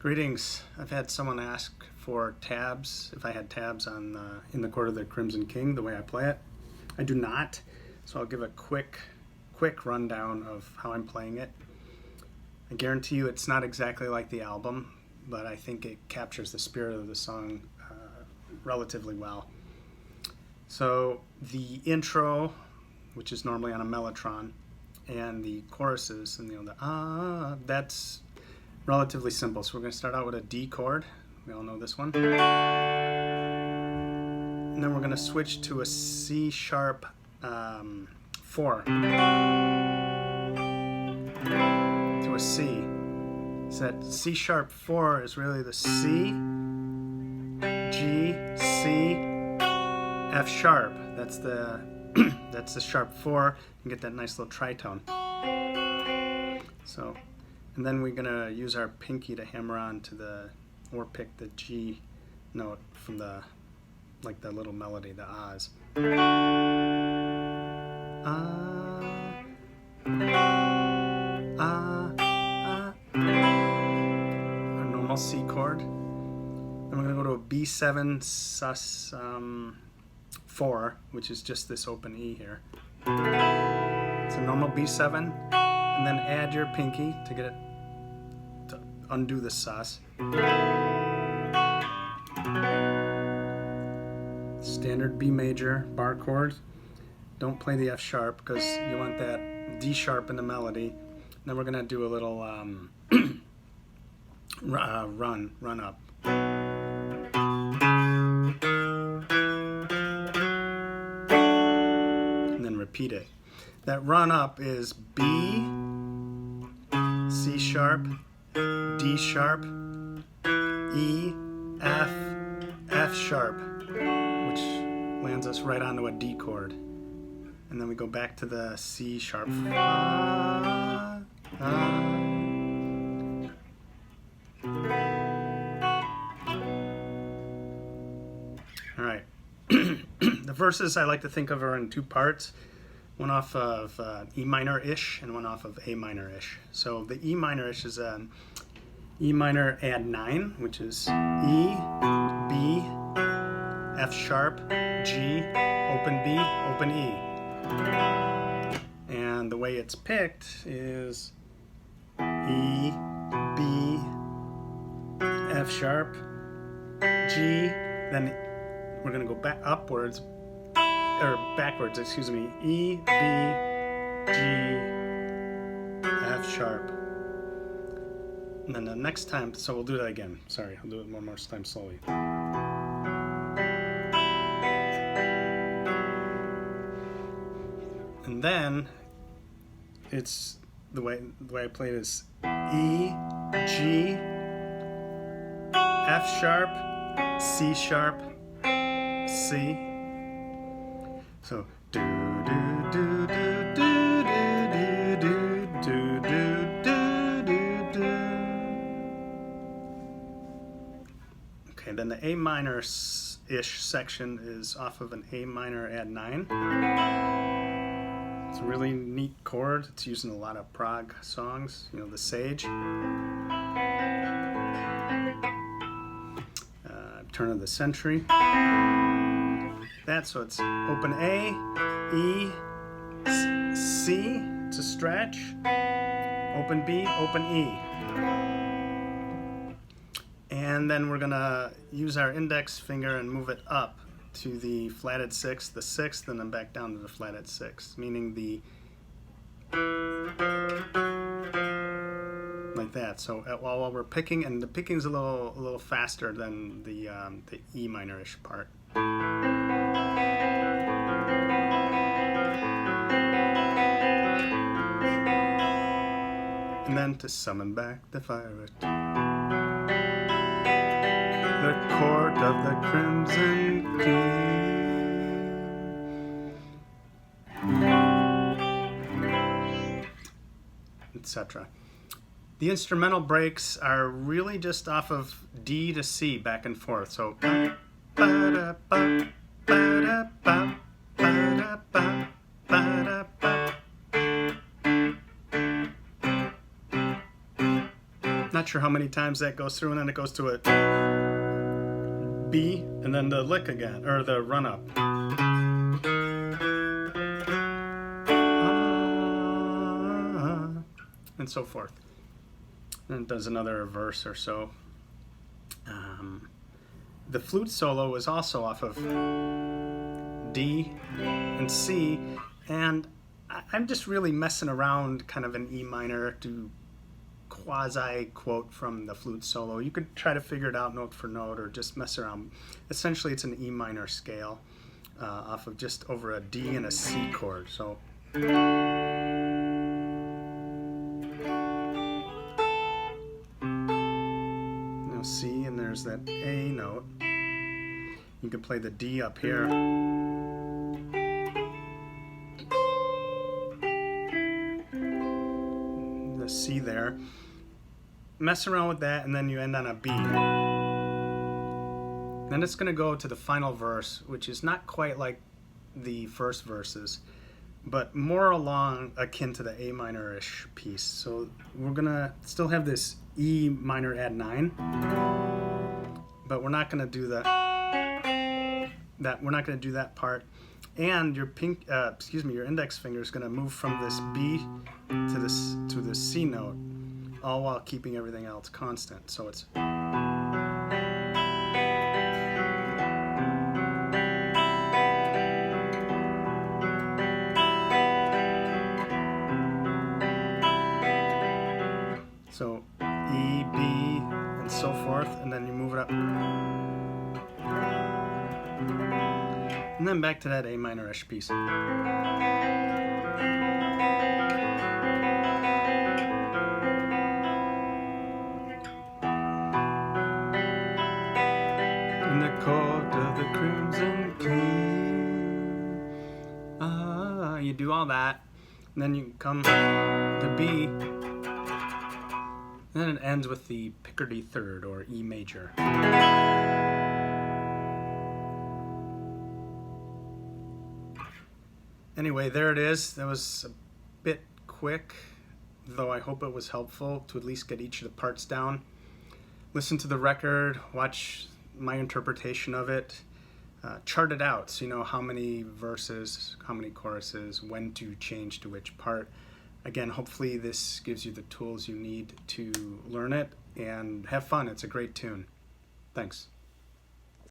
Greetings. I've had someone ask for tabs, if I had tabs on in the chord of the Crimson King, the way I play it. I do not, so I'll give a quick rundown of how I'm playing it. I guarantee you it's not exactly like the album, but I think it captures the spirit of the song relatively well. So the intro, which is normally on a mellotron, and the choruses, and that's relatively simple. So we're going to start out with a D chord. We all know this one. And then we're going to switch to a C sharp 4 to a C. So that C sharp 4 is really the C, G, C, F sharp. That's the that's the sharp 4. You get that nice little tritone. So, and then we're gonna use our pinky to hammer on to the, or pick the G note from the, like the little melody, the ahs. Our normal C chord. Then we're gonna go to a B7 sus 4, which is just this open E here. It's a normal B7, and then add your pinky to get it to undo the sus. Standard B major bar chord. Don't play the F sharp because you want that D sharp in the melody. Then we're gonna do a little run up. And then repeat it. That run up is B, C sharp, D sharp, E, F, F sharp, which lands us right onto a D chord. And then we go back to the C sharp. All right. The verses I like to think of are in two parts. One off of E minor-ish and one off of A minor-ish. So the E minor-ish is an E minor add 9, which is E, B, F sharp, G, open B, open E. And the way it's picked is E, B, F sharp, G, then we're going to go back upwards, or backwards, excuse me, E, B, G, F sharp. And then the next time, so we'll do that again. Sorry, I'll do it one more time slowly. And then it's the way I play it is E, G, F sharp, C sharp, C. So do do do do do do do do do do do. Okay, then the A minor-ish section is off of an A minor add 9. It's a really neat chord. It's used in a lot of prog songs. You know, the Sage. Turn of the century. So it's open A, E, C, it's a stretch, open B, open E. And then we're gonna use our index finger and move it up to the flatted 6th, the 6th, and then back down to the flatted 6th, meaning the, like that. So while we're picking, and the picking's a little faster than the E minor-ish part. And then to summon back the fire, the chord of the Crimson King, etc. The instrumental breaks are really just off of D to C, back and forth. So not sure how many times that goes through, and then it goes to a B, and then the lick again, or the run up. And so forth. And it does another verse or so. The flute solo was also off of D and C, and I'm just really messing around kind of in E minor to quasi quote from the flute solo. You could try to figure it out note for note or just mess around. Essentially it's an E minor scale off of just over a D and a C chord. So C, and there's that A note. You can play the D up here. The C there. Mess around with that, and then you end on a B. Then it's going to go to the final verse, which is not quite like the first verses, but more along akin to the A minor-ish piece. So we're going to still have this E minor add 9, but we're not going to do that. We're not going to do that part. And your your index finger is going to move from this B to this C note, all while keeping everything else constant. So it's so E, B, and so forth, and then you move it up. And then back to that A minor-ish piece. In the court of the Crimson King. You do all that, and then you come to B. And then it ends with the Picardy third, or E major. Anyway, there it is. That was a bit quick, though I hope it was helpful to at least get each of the parts down. Listen to the record, watch my interpretation of it, chart it out so you know how many verses, how many choruses, when to change to which part. Again, hopefully this gives you the tools you need to learn it and have fun. It's a great tune. Thanks.